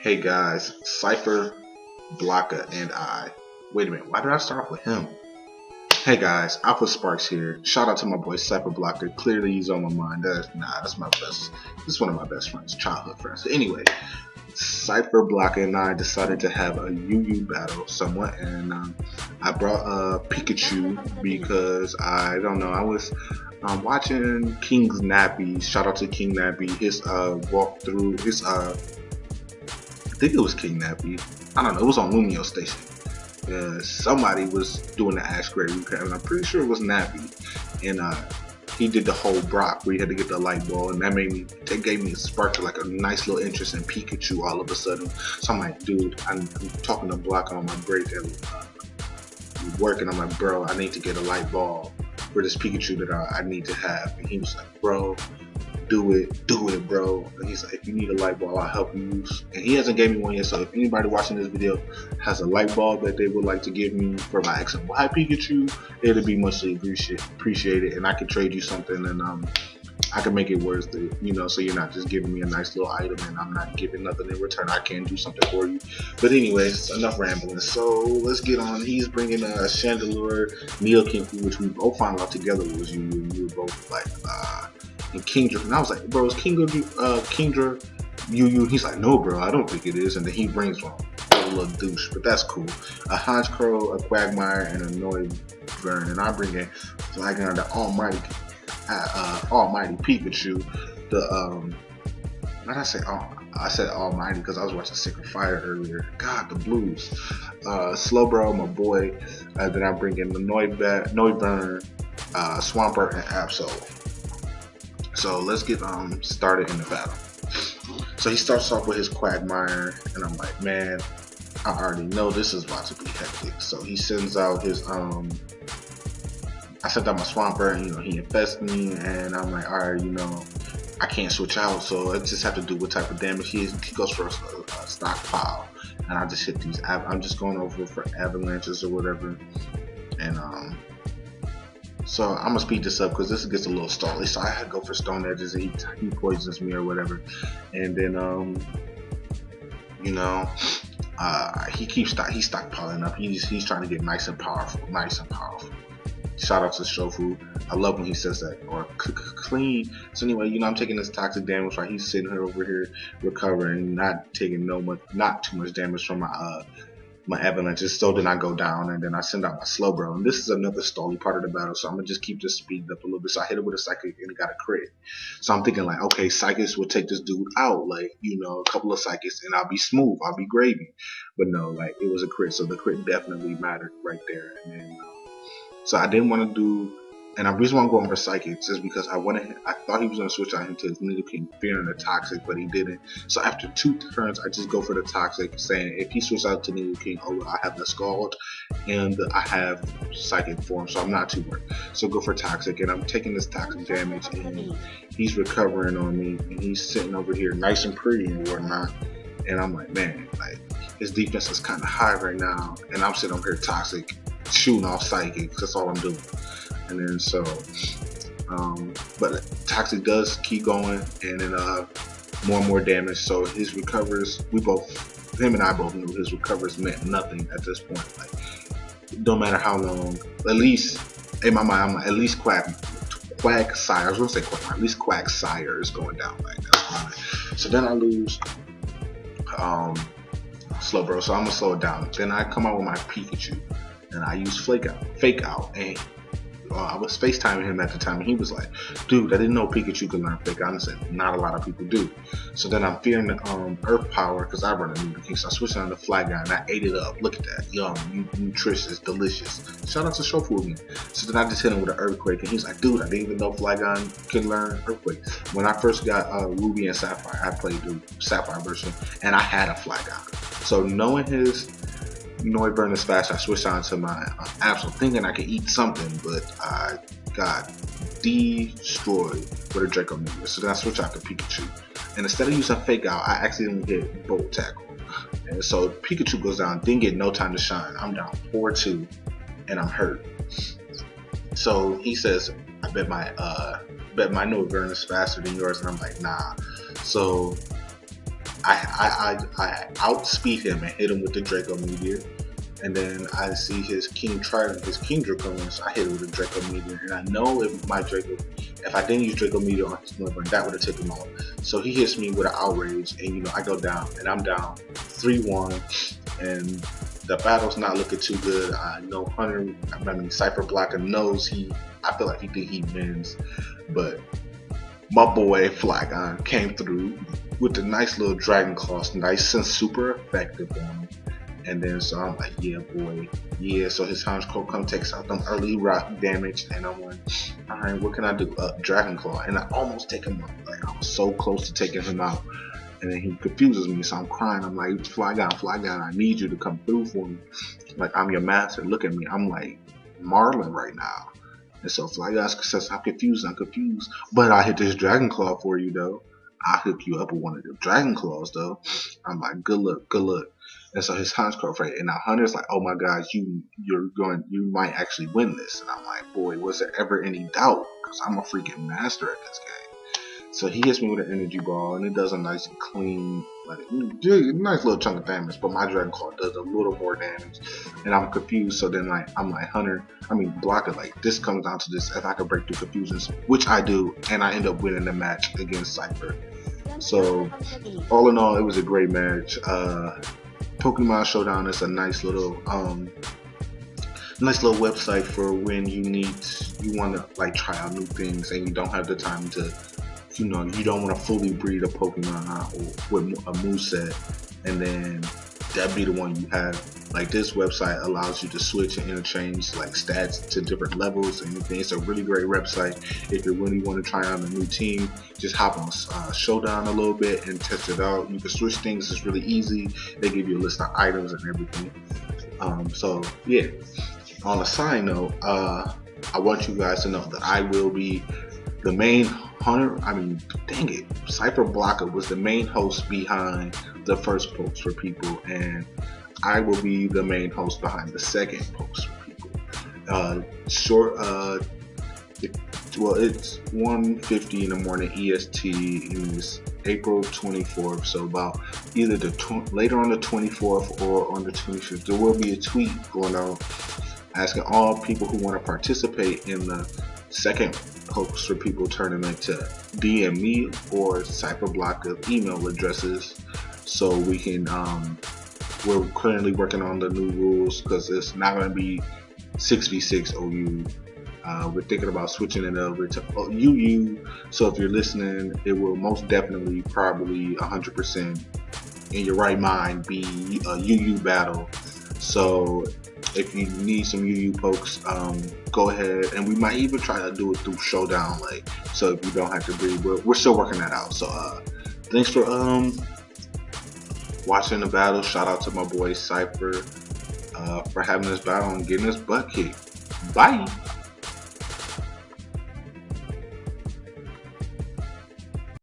Hey guys, Cipher, Blocka, and I. Wait a minute, why did I start off with him? Hey guys, Alpha Sparks here. Shout out to my boy Cipher Blocker. Clearly he's on my mind. That's my best. This is one of my best friends, childhood friends. Anyway, Cipher Blocker and I decided to have a UU battle somewhat, and I brought Pikachu because I don't know. I was watching King's Nappy. Shout out to King Nappy. His walkthrough. I think it was King Nappy. I don't know. It was on Lumio Station. Somebody was doing the Ash Gray recap, and I'm pretty sure it was Nappy. And he did the whole Brock where you had to get the light ball, and that gave me a spark to like a nice little interest in Pikachu all of a sudden. So I'm like, dude, I'm talking to Block on my break and working. I'm like, bro, I need to get a light ball for this Pikachu that I need to have. And he was like, bro, do it, bro. And he's like, if you need a light ball, I'll help you use. And he hasn't gave me one yet, so if anybody watching this video has a light ball that they would like to give me for my X and Y Pikachu, it'll be muchly appreciated, and I can trade you something, and I can make it worth it, so you're not just giving me a nice little item and I'm not giving nothing in return. I can do something for you. But anyways, enough rambling. So let's get on. He's bringing a Chandelure, Neoking, which we both found out together was you, and you were both like, and Kingdra. And I was like, bro, is Kingdra UU? He's like, no, bro, I don't think it is. And then he brings one. A little douche, but that's cool. A Honchkrow, a Quagmire, and a Noivern. And I bring in Flagon, the Almighty Pikachu. What did I say? I said Almighty because I was watching Sacred Fire earlier. God, the blues. Slowbro, my boy. Then I bring in the Noivern, Swampert, and Absol. So let's get started in the battle. So he starts off with his Quagmire, and I'm like, man, I already know this is about to be hectic. So he sends out his I sent out my Swampert, and he infests me, and I'm like, alright, I can't switch out, so I just have to do what type of damage he is. He goes for a stockpile, and I just hit these. I'm just going over for avalanches or whatever, and so I'm gonna speed this up because this gets a little stally. So I had to go for Stone Edges, and he poisons me or whatever, and then he's stockpiling up. He's trying to get nice and powerful. Shout out to Shofu. I love when he says that, or clean. So anyway, I'm taking this toxic damage while he's sitting over here recovering, not taking not too much damage from my avalanches. So then I go down, and then I send out my Slowbro, and this is another stally part of the battle. So I'm gonna just keep this speeded up a little bit. So I hit it with a Psychic, and it got a crit. So I'm thinking like, okay, Psychics will take this dude out, like a couple of Psychics, and I'll be smooth, I'll be gravy. But no, like it was a crit, so the crit definitely mattered right there. And then so I didn't want to do, and the reason why I'm going for Psychics is because I thought he was going to switch out into his Nidoking, fearing the Toxic, but he didn't. So after 2 turns, I just go for the Toxic, saying if he switches out to Nidoking, I have the Scald, and I have Psychic form, so I'm not too worried. So go for Toxic, and I'm taking this Toxic damage, and he's recovering on me, and he's sitting over here nice and pretty and whatnot. And I'm like, man, like his defense is kind of high right now, and I'm sitting over here Toxic, shooting off Psychic. That's all I'm doing. And then so but Toxic does keep going, and then more and more damage. So his recovers, him and I both knew his recovers meant nothing at this point. Like no matter how long, at least in my mind, I'm like, at least Quagsire, I was gonna say Quagmire, at least Quagsire is going down. Like that's fine. So then I lose Slowbro, so I'm gonna slow it down. Then I come out with my Pikachu, and I use Fake Out, and I was FaceTiming him at the time, and he was like, dude, I didn't know Pikachu could learn Fake Out. And I said, not a lot of people do. So then I'm fearing the Earth Power, because I run a Nidoking, so I switched on the Flagon, and I ate it up. Look at that, yum, nutritious, delicious. Shout out to Shofu again. So then I just hit him with an Earthquake, and he's like, dude, I didn't even know Flagon can learn Earthquake. When I first got Ruby and Sapphire, I played the Sapphire version, and I had a Flagon. So knowing his Noivern is fast, I switched on to my Absol, thinking I could eat something, but I got destroyed with a Draco Meteor. So then I switched out to Pikachu, and instead of using Fake Out, I accidentally hit Bolt Tackle, and so Pikachu goes down, didn't get no time to shine. I'm down 4-2, and I'm hurt. So he says, I bet my Noivern is faster than yours, and I'm like, nah. So I outspeed him and hit him with the Draco Meteor. And then I see his King Trident, his Kingdra coming, so I hit it with a Draco Meteor. And I know if I didn't use Draco Meteor on his Northern, that would have taken him off. So he hits me with an Outrage, and you know, I go down, and I'm down 3-1, and the battle's not looking too good. I know Cipher Blocker knows I feel like he think he wins, but my boy Flygon came through with the nice little Dragon Claws, nice and super effective on him. And then so I'm like, yeah, boy, yeah. So his Hounds Crow takes out them early rock damage, and I'm like, all right, what can I do? Dragon Claw, and I almost take him out. Like I was so close to taking him out, and then he confuses me, so I'm crying. I'm like, Flygon, I need you to come through for me. Like I'm your master. Look at me. I'm like Marlin right now. And so Flygon says, I'm confused, but I hit this Dragon Claw for you though. I'll hook you up with one of the Dragon Claws though. I'm like, good luck. And so his Hunter's Crow right, and now Hunter's like, oh my God, you might actually win this. And I'm like, boy, was there ever any doubt? Because I'm a freaking master at this game. So he hits me with an energy ball, and it does a nice clean, like nice little chunk of damage. But my Dragon Claw does a little more damage, and I'm confused. So then I'm like, Blocker, like this comes down to this. If I could break through confusions, which I do, and I end up winning the match against Cipher. So all in all, it was a great match. Pokemon Showdown is a nice little website for when you want to like try out new things and you don't have the time to, you don't want to fully breed a Pokemon out with a moveset, and then that be the one you have. Like this website allows you to switch and interchange like stats to different levels and everything. It's a really great website if you really want to try out a new team. Just hop on Showdown a little bit and test it out. You can switch things. It's really easy. They give you a list of items and everything. So yeah. On a side note, I want you guys to know that I will be the main hunter. Dang it, Cipher Blocker was the main host behind the first post for people, and I will be the main host behind the second post for people. It's 1:50 in the morning EST, and it's April 24th. So about either later on the 24th or on the 25th, there will be a tweet going out asking all people who want to participate in the second post for people tournament to DM me or Cipher Blocker email addresses, so we can we're currently working on the new rules because it's not going to be 6v6 OU. We're thinking about switching it over to UU, so if you're listening, it will most definitely probably 100% in your right mind be a UU battle. So if you need some UU pokes, go ahead, and we might even try to do it through Showdown, like, so if you don't have to breed. We're still working that out. So thanks for watching the battle. Shout out to my boy Cipher for having this battle and getting his butt kicked. Bye.